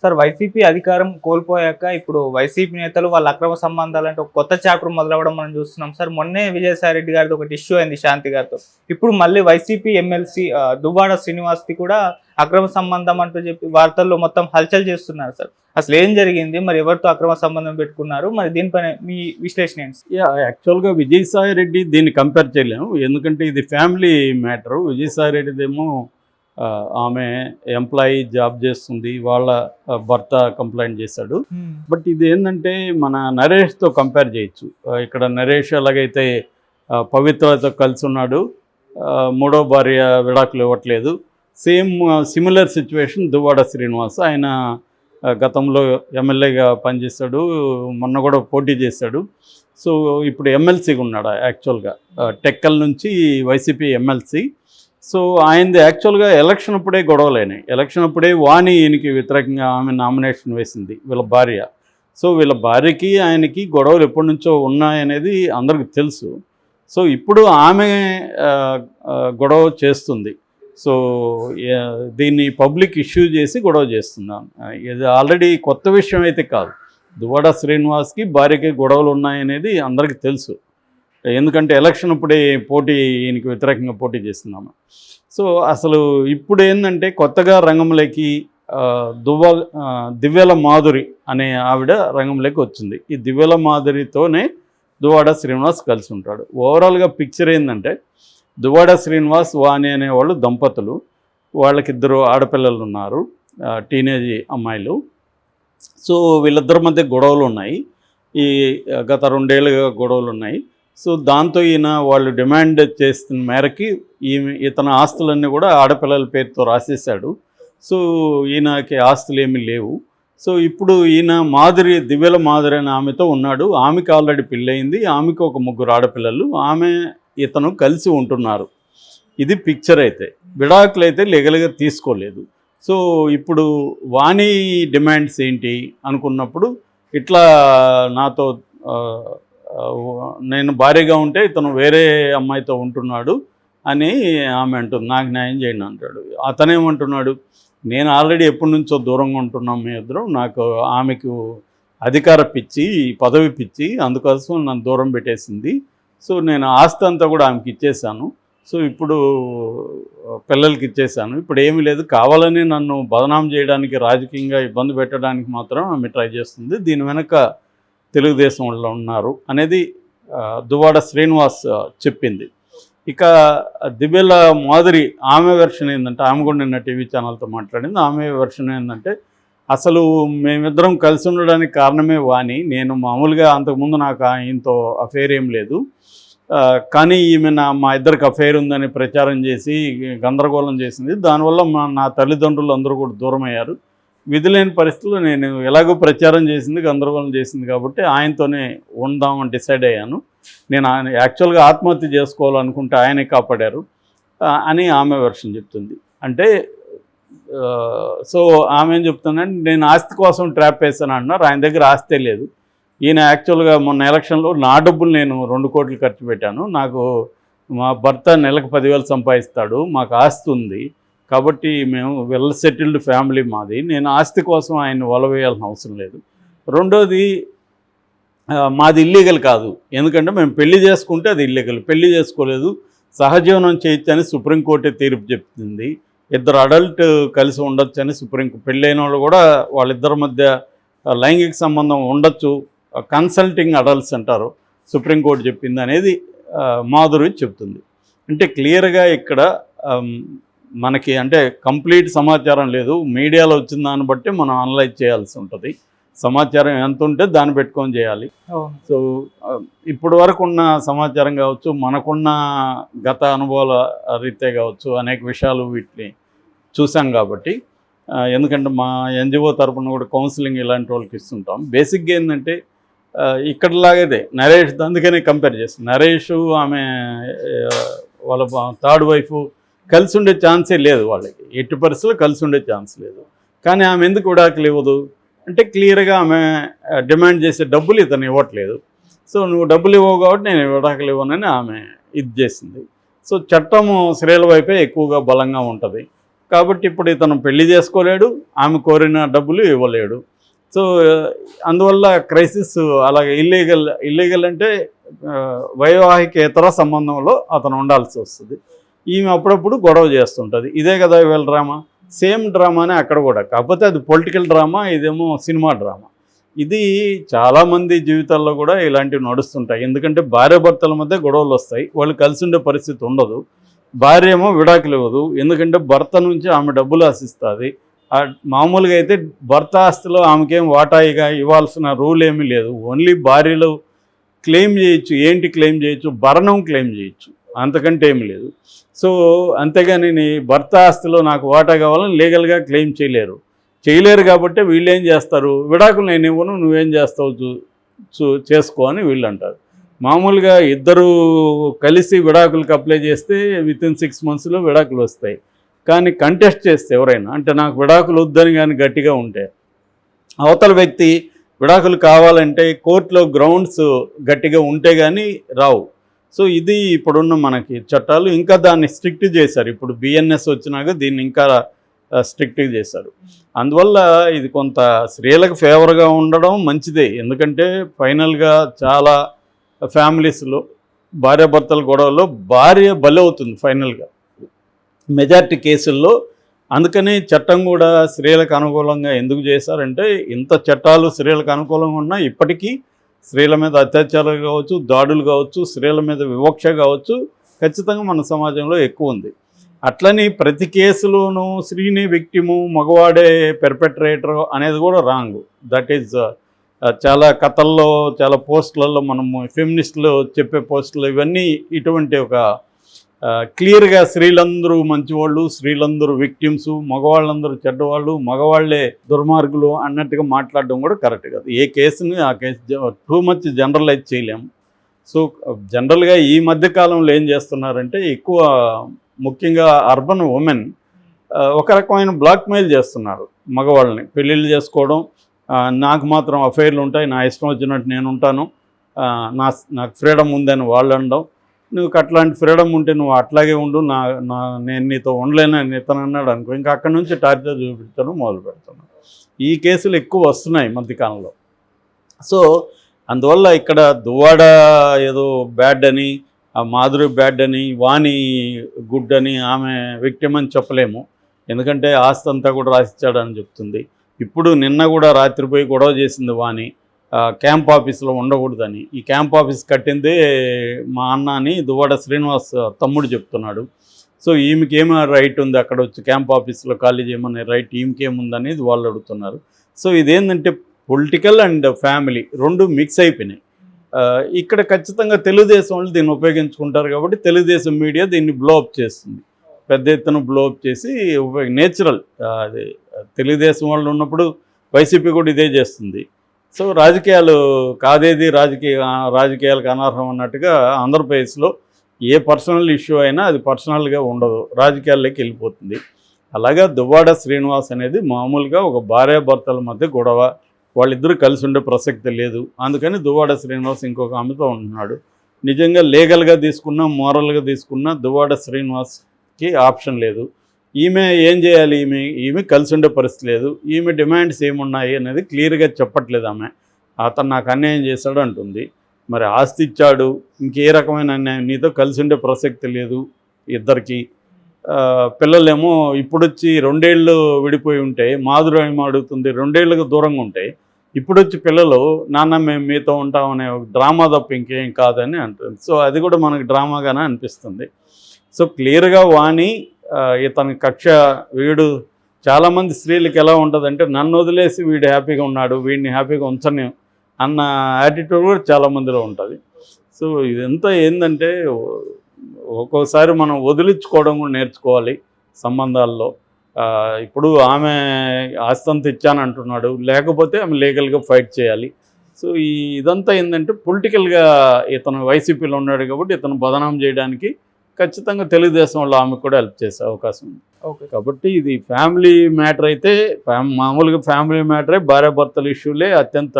Sir YCP అధికారం కోల్పోయాక ఇప్పుడు YCP నేతలు వాళ్ళ అక్రమ సంబంధాలంటే ఒక కొత్త చాప్టర్ మొదలవ్వడం మనం చూస్తున్నాం సార్. మొన్నే విజయసాయి రెడ్డి గారిది ఒకటి ఇష్యూ అయింది శాంతి గారితో. ఇప్పుడు మళ్ళీ వైసీపీ ఎమ్మెల్సీ దువ్వాడ శ్రీనివాస్‌ది కూడా అక్రమ సంబంధం అంటూ చెప్పి వార్తల్లో మొత్తం హల్చల్ చేస్తున్నారు సార్. అసలు ఏం జరిగింది? మరి ఎవరితో అక్రమ సంబంధం పెట్టుకున్నారు? మరి దీనిపైన మీ విశ్లేషణ ఏంటి? యాక్చువల్గా విజయసాయి రెడ్డి దీన్ని కంపేర్ చేయలేము, ఎందుకంటే ఇది ఫ్యామిలీ మ్యాటరు. విజయసాయి రెడ్డిదేమో ఆమె ఎంప్లాయీ జాబ్ చేస్తుంది, వాళ్ళ భర్త కంప్లైంట్ చేశాడు. బట్ ఇది ఏంటంటే మన నరేష్తో కంపేర్ చేయొచ్చు. ఇక్కడ నరేష్ ఎలాగైతే పవిత్రతో కలిసి ఉన్నాడు, మూడో భార్య విడాకులు ఇవ్వట్లేదు, same similar situation Duvvada Srinivas. ఆయన గతంలో ఎమ్మెల్యేగా పనిచేశాడు, మొన్న కూడా పోటీ చేశాడు. సో ఇప్పుడు ఎమ్మెల్సీగా ఉన్నాడు యాక్చువల్గా, టెక్కల్ నుంచి వైసీపీ ఎమ్మెల్సీ. సో ఆయనది యాక్చువల్గా ఎలక్షన్ అప్పుడే గొడవలేనాయి. ఎలక్షన్ అప్పుడే వాణి ఈయనకి వ్యతిరేకంగా ఆమె నామినేషన్ వేసింది, వీళ్ళ భార్య. సో వీళ్ళ భార్యకి ఆయనకి గొడవలు ఎప్పటి నుంచో ఉన్నాయనేది అందరికీ తెలుసు. సో ఇప్పుడు ఆమె గొడవ చేస్తుంది. సో దీన్ని పబ్లిక్ ఇష్యూ చేసి గొడవ చేస్తున్నాను. ఇది ఆల్రెడీ కొత్త విషయం అయితే కాదు. దువ్వాడ శ్రీనివాస్కి భార్యకి గొడవలు ఉన్నాయనేది అందరికీ తెలుసు, ఎందుకంటే ఎలక్షన్ అప్పుడే ఈయనకి వ్యతిరేకంగా పోటీ చేస్తున్నాము. సో అసలు ఇప్పుడు ఏంటంటే కొత్తగా రంగంలోకి దివ్యల మాధురి అనే ఆవిడ రంగంలోకి వచ్చింది. ఈ దివ్యల మాధురితోనే దువ్వాడ శ్రీనివాస్ కలిసి ఉంటాడు. ఓవరాల్గా పిక్చర్ ఏంటంటే దువ్వాడ శ్రీనివాస్ వాణి అనేవాళ్ళు దంపతులు, వాళ్ళకిద్దరు ఆడపిల్లలు ఉన్నారు, టీనేజ్ అమ్మాయిలు. సో వీళ్ళిద్దరి మధ్య గొడవలు ఉన్నాయి, ఈ గత 2 ఏళ్ళుగా గొడవలు ఉన్నాయి. సో దాంతో ఈయన వాళ్ళు డిమాండ్ చేస్తున్న మేరకి ఇతని ఆస్తులన్నీ కూడా ఆడపిల్లల పేరుతో రాసేశాడు. సో ఈయనకి ఆస్తులు ఏమీ లేవు. సో ఇప్పుడు ఈయన దివ్యల మాధురి అనే ఆమెతో ఉన్నాడు. ఆమెకి ఆల్రెడీ పెళ్ళయింది, ఆమెకు ఒక 3 ఆడపిల్లలు, ఆమె ఇతను కలిసి ఉంటున్నారు. ఇది పిక్చర్. అయితే విడాకులు అయితే లీగల్గా తీసుకోలేదు. సో ఇప్పుడు వాణి డిమాండ్స్ ఏంటి అనుకున్నప్పుడు, ఇట్లా నాతో నేను భార్యగా ఉంటే ఇతను వేరే అమ్మాయితో ఉంటున్నాడు అని ఆమె అంటుంది, నాకు న్యాయం చేయండి అంటాడు. అతనేమంటున్నాడు, నేను ఆల్రెడీ ఎప్పటి నుంచో దూరంగా ఉంటున్నాం మీ ఇద్దరం, నాకు ఆమెకు అధికార పిచ్చి, పదవి పిచ్చి, అందుకోసం నన్ను దూరం పెట్టేసింది. సో నేను ఆస్తి అంతా కూడా ఆమెకి ఇచ్చేసాను. సో ఇప్పుడు పిల్లలకి ఇచ్చేసాను, ఇప్పుడు ఏమీ లేదు, కావాలని నన్ను బదనాం చేయడానికి, రాజకీయంగా ఇబ్బంది పెట్టడానికి మాత్రం ఆమె ట్రై చేస్తుంది, దీని వెనక తెలుగుదేశం వాళ్ళు ఉన్నారు అనేది దువ్వాడ శ్రీనివాస్ చెప్పింది. ఇక దివ్యల మాధురి ఆమె వెర్షన్ ఏంటంటే, ఆమె కూడా నిన్న టీవీ ఛానల్తో మాట్లాడింది. ఆమె వెర్షన్ ఏంటంటే, అసలు మేమిద్దరం కలిసి ఉండడానికి కారణమే వాణి, నేను మామూలుగా అంతకుముందు నాకు ఆయనతో అఫేర్ ఏం లేదు, కానీ ఈమె మా ఇద్దరికి అఫేర్ ఉందని ప్రచారం చేసి గందరగోళం చేసింది, దానివల్ల నా తల్లిదండ్రులు అందరూ కూడా దూరం అయ్యారు. విధి లేని పరిస్థితుల్లో నేను ఎలాగో ప్రచారం చేసింది, గందరగోళం చేసింది కాబట్టి ఆయనతోనే ఉందామని డిసైడ్ అయ్యాను. నేను ఆయన యాక్చువల్గా ఆత్మహత్య చేసుకోవాలనుకుంటే ఆయనే కాపాడారు అని ఆమె వెర్షన్ చెప్తుంది. అంటే సో ఆమె ఏం చెప్తుందంటే, నేను ఆస్తి కోసం ట్రాప్ వేసాను అంటున్నారు, ఆయన దగ్గర ఆస్తే లేదు. ఈయన యాక్చువల్గా మొన్న ఎలక్షన్లో నా డబ్బులు నేను 2 కోట్లు ఖర్చు పెట్టాను, నాకు మా భర్త నెలకు 10,000 సంపాదిస్తాడు, మాకు ఆస్తి ఉంది కాబట్టి మేము వెల్ సెటిల్డ్ ఫ్యామిలీ మాది, నేను ఆస్తి కోసం ఆయన వలవేయాల్సిన అవసరం లేదు. రెండోది, మాది ఇల్లీగల్ కాదు, ఎందుకంటే మేము పెళ్లి చేసుకుంటే అది ఇల్లీగల్, పెళ్లి చేసుకోలేదు, సహజీవనం చేయొచ్చని సుప్రీంకోర్టే తీర్పు చెప్తుంది. 2 అడల్ట్ కలిసి ఉండొచ్చు అని పెళ్ళైన వాళ్ళు కూడా వాళ్ళిద్దరి మధ్య లైంగిక సంబంధం ఉండొచ్చు, కన్సల్టింగ్ అడల్ట్స్ అంటారు, సుప్రీంకోర్టు చెప్పింది అనేది మాధురి చెప్తుంది. అంటే క్లియర్గా ఇక్కడ మనకి అంటే కంప్లీట్ సమాచారం లేదు, మీడియాలో వచ్చిన దాన్ని బట్టి మనం అనలైజ్ చేయాల్సి ఉంటుంది. సమాచారం ఎంత ఉంటే దాన్ని పెట్టుకొని చేయాలి. సో ఇప్పటి వరకు ఉన్న సమాచారం కావచ్చు, మనకున్న గత అనుభవాల రీత్యా కావచ్చు, అనేక విషయాలు వీటిని చూసాం కాబట్టి, ఎందుకంటే మా ఎన్జిఓ తరపున కూడా కౌన్సిలింగ్ ఇలాంటి వాళ్ళకి ఇస్తుంటాం. బేసిక్గా ఏంటంటే ఇక్కడలాగైతే నరేష్, అందుకనే కంపేర్ చేస్తాం, నరేష్ ఆమె వాళ్ళ థర్డ్ వైఫ్ కలిసి ఉండే ఛాన్సే లేదు, వాళ్ళకి ఎట్టి పరిస్థితుల్లో కలిసి ఉండే ఛాన్స్ లేదు. కానీ ఆమె ఎందుకు విడాకులు ఇవ్వదు అంటే, క్లియర్గా ఆమె డిమాండ్ చేసే డబ్బులు ఇతను ఇవ్వట్లేదు. సో నువ్వు డబ్బులు ఇవ్వవు కాబట్టి నేను విడాకులు ఇవ్వనని ఆమె ఇది చేసింది. సో చట్టము స్త్రీల వైపే ఎక్కువగా బలంగా ఉంటుంది కాబట్టి ఇప్పుడు ఇతను పెళ్లి చేసుకోలేడు, ఆమె కోరిన డబ్బులు ఇవ్వలేడు. సో అందువల్ల క్రైసిస్ అలాగే ఇల్లీగల్ అంటే వైవాహికేతర సంబంధంలో అతను ఉండాల్సి వస్తుంది. ఈమె అప్పుడప్పుడు గొడవ చేస్తుంటుంది. ఇదే కదా వీళ్ళ డ్రామా, సేమ్ డ్రామానే అక్కడ కూడా, కాకపోతే అది పొలిటికల్ డ్రామా, ఇదేమో సినిమా డ్రామా. ఇది చాలామంది జీవితాల్లో కూడా ఇలాంటివి నడుస్తుంటాయి. ఎందుకంటే భార్యాభర్తల మధ్య గొడవలు వస్తాయి, వాళ్ళు కలిసి ఉండే పరిస్థితి ఉండదు. భార్య ఏమో విడాకులు ఇవ్వదు, ఎందుకంటే భర్త నుంచి ఆమె డబ్బులు ఆశిస్తుంది. మామూలుగా అయితే భర్త ఆస్తిలో ఆమెకేం వాటాయిగా ఇవ్వాల్సిన రూల్ ఏమీ లేదు. ఓన్లీ భార్యలు క్లెయిమ్ చేయొచ్చు. ఏంటి క్లెయిమ్ చేయొచ్చు? భరణం క్లెయిమ్ చేయొచ్చు, అంతకంటే ఏమి లేదు. సో అంతేగాని నీ భర్త ఆస్తిలో నాకు వాటా కావాలని లీగల్గా క్లెయిమ్ చేయలేరు కాబట్టి వీళ్ళు ఏం చేస్తారు, విడాకులు నేను ఇవ్వను, నువ్వేం చేస్తావు చేసుకో అని వీళ్ళు అంటారు. మామూలుగా ఇద్దరు కలిసి విడాకులకు అప్లై చేస్తే వితిన్ 6 monthsలో విడాకులు వస్తాయి. కానీ కంటెస్ట్ చేస్తే ఎవరైనా, అంటే నాకు విడాకులు వద్దని కానీ గట్టిగా ఉంటే, అవతల వ్యక్తి విడాకులు కావాలంటే కోర్టులో గ్రౌండ్స్ గట్టిగా ఉంటే కానీ రావు. సో ఇది ఇప్పుడున్న మనకి చట్టాలు. ఇంకా దాన్ని స్ట్రిక్ట్ చేశారు. ఇప్పుడు బిఎన్ఎస్ వచ్చినాక దీన్ని ఇంకా స్ట్రిక్ట్గా చేశారు. అందువల్ల ఇది కొంత స్త్రీలకు ఫేవర్గా ఉండడం మంచిదే. ఎందుకంటే ఫైనల్గా చాలా ఫ్యామిలీస్లో భార్యాభర్తల గొడవల్లో భార్య బలవుతుంది ఫైనల్గా మెజారిటీ కేసుల్లో. అందుకని చట్టం కూడా స్త్రీలకు అనుకూలంగా ఎందుకు చేశారంటే, ఇంత చట్టాలు స్త్రీలకు అనుకూలంగా ఉన్నా ఇప్పటికీ స్త్రీల మీద అత్యాచారాలు కావచ్చు, దాడులు కావచ్చు, స్త్రీల మీద వివక్ష కావచ్చు, ఖచ్చితంగా మన సమాజంలో ఎక్కువ ఉంది. అట్లని ప్రతి కేసులోనూ స్త్రీని విక్టిము, మగవాడే పెర్పెట్రేటర్ అనేది కూడా రాంగ్. దట్ ఈజ్ చాలా కథల్లో, చాలా పోస్టులలో మనము ఫెమినిస్టులు చెప్పే పోస్టులు ఇవన్నీ ఇటువంటి ఒక క్లియర్గా స్త్రీలందరూ మంచివాళ్ళు, స్త్రీలందరూ విక్టిమ్స్, మగవాళ్ళందరూ చెడ్డవాళ్ళు, మగవాళ్లే దుర్మార్గులు అన్నట్టుగా మాట్లాడడం కూడా కరెక్ట్ కాదు. ఏ కేసుని ఆ కేసు టూ మచ్ జనరలైజ్ చేయలేము. సో జనరల్గా ఈ మధ్యకాలంలో ఏం చేస్తున్నారంటే, ఎక్కువ ముఖ్యంగా అర్బన్ ఉమెన్ ఒక రకమైన బ్లాక్మెయిల్ చేస్తున్నారు మగవాళ్ళని. పెళ్ళిళ్ళు చేసుకోవడం, నాకు మాత్రం అఫైర్లు ఉంటాయి, నా ఇష్టం వచ్చినట్టు నేను ఉంటాను, నాకు ఫ్రీడమ్ ఉందని వాళ్ళు అనడం. నువ్వు అట్లాంటి ఫ్రీడమ్ ఉంటే నువ్వు అట్లాగే ఉండు, నేను నీతో ఉండలేనని ఇతను అన్నాడు అనుకో, ఇంకా అక్కడి నుంచి టార్చర్ చూపించడం మొదలు పెడతాను. ఈ కేసులు ఎక్కువ వస్తున్నాయి మధ్యకాలంలో. సో అందువల్ల ఇక్కడ దువ్వాడ ఏదో బ్యాడ్ అని, ఆ మాధురి బ్యాడ్ అని, వాణి గుడ్ అని, ఆమె విక్టిమ్ అని చెప్పలేము. ఎందుకంటే ఆస్తి అంతా కూడా రాసిచ్చాడని చెప్తుంది. ఇప్పుడు నిన్న కూడా రాత్రిపోయి గొడవ చేసింది వాణి, క్యాంప్ ఆఫీస్లో ఉండకూడదని. ఈ క్యాంప్ ఆఫీస్ కట్టిందే మా అన్న అని దువ్వాడ శ్రీనివాస్ తమ్ముడు చెప్తున్నాడు. సో ఈమెకేమో రైట్ ఉంది అక్కడ వచ్చి క్యాంప్ ఆఫీస్లో ఖాళీ చేయమనే రైట్ ఈమెకేముందనేది వాళ్ళు అడుగుతున్నారు. సో ఇదేంటంటే పొలిటికల్ అండ్ ఫ్యామిలీ రెండు మిక్స్ అయిపోయినాయి. ఇక్కడ ఖచ్చితంగా తెలుగుదేశం వాళ్ళు దీన్ని ఉపయోగించుకుంటారు కాబట్టి తెలుగుదేశం మీడియా దీన్ని బ్లోఅప్ చేస్తుంది, పెద్ద ఎత్తున బ్లోఅప్ చేసి నేచురల్. అది తెలుగుదేశం వాళ్ళు ఉన్నప్పుడు వైసీపీ కూడా ఇదే చేస్తుంది. సో రాజకీయాలు కాదేది రాజకీయాలకు అనర్హం అన్నట్టుగా ఆంధ్రప్రదేశ్లో ఏ పర్సనల్ ఇష్యూ అయినా అది పర్సనల్గా ఉండదు, రాజకీయాల్లోకి వెళ్ళిపోతుంది. అలాగా దువ్వాడ శ్రీనివాస్ అనేది మామూలుగా ఒక భార్యాభర్తల మధ్య గొడవ, వాళ్ళిద్దరూ కలిసి ఉండే ప్రసక్తి లేదు. అందుకని దువ్వాడ శ్రీనివాస్ ఇంకొక ఆమెతో ఉంటున్నాడు. నిజంగా లీగల్గా తీసుకున్నా, మోరల్గా తీసుకున్నా దువ్వాడ శ్రీనివాస్కి ఆప్షన్ లేదు. ఈమె ఏం చేయాలి, ఈమె కలిసి ఉండే పరిస్థితి లేదు. ఈమె డిమాండ్స్ ఏమున్నాయి అనేది క్లియర్గా చెప్పట్లేదు. ఆమె అతను నాకు అన్యాయం చేశాడు అంటుంది. మరి ఆస్తి ఇచ్చాడు, ఇంకే రకమైన అన్యాయం, నీతో కలిసి ఉండే ప్రసక్తి లేదు ఇద్దరికి. పిల్లలేమో ఇప్పుడొచ్చి 2 ఏళ్ళు విడిపోయి ఉంటే, మాధురి ఏమో అడుగుతుంది 2 ఏళ్ళకు దూరంగా ఉంటే, ఇప్పుడొచ్చి పిల్లలు నాన్న మేము మీతో ఉంటామనే ఒక డ్రామా తప్ప ఇంకేం కాదని అంటుంది. సో అది కూడా మనకు డ్రామాగానే అనిపిస్తుంది. సో క్లియర్గా వాణి ఇతని కక్ష, వీడు చాలామంది స్త్రీలకు ఎలా ఉంటుందంటే, నన్ను వదిలేసి వీడు హ్యాపీగా ఉన్నాడు, వీడిని హ్యాపీగా ఉంచని అన్న యాటిట్యూడ్ కూడా చాలామందిలో ఉంటుంది. సో ఇదంతా ఏంటంటే, ఒక్కోసారి మనం వదిలించుకోవడం కూడా నేర్చుకోవాలి సంబంధాల్లో. ఇప్పుడు ఆమె ఆస్తంత ఇచ్చానంటున్నాడు, లేకపోతే ఆమె లీగల్గా ఫైట్ చేయాలి. సో ఇదంతా ఏంటంటే పొలిటికల్గా ఇతను వైసీపీలో ఉన్నాడు కాబట్టి ఇతను బదనాం చేయడానికి ఖచ్చితంగా తెలుగుదేశం వాళ్ళు ఆమెకు కూడా హెల్ప్ చేసే అవకాశం ఉంది. ఓకే, కాబట్టి ఇది ఫ్యామిలీ మ్యాటర్ అయితే, మామూలుగా ఫ్యామిలీ మ్యాటరే, భార్యాభర్తల ఇష్యూలే అత్యంత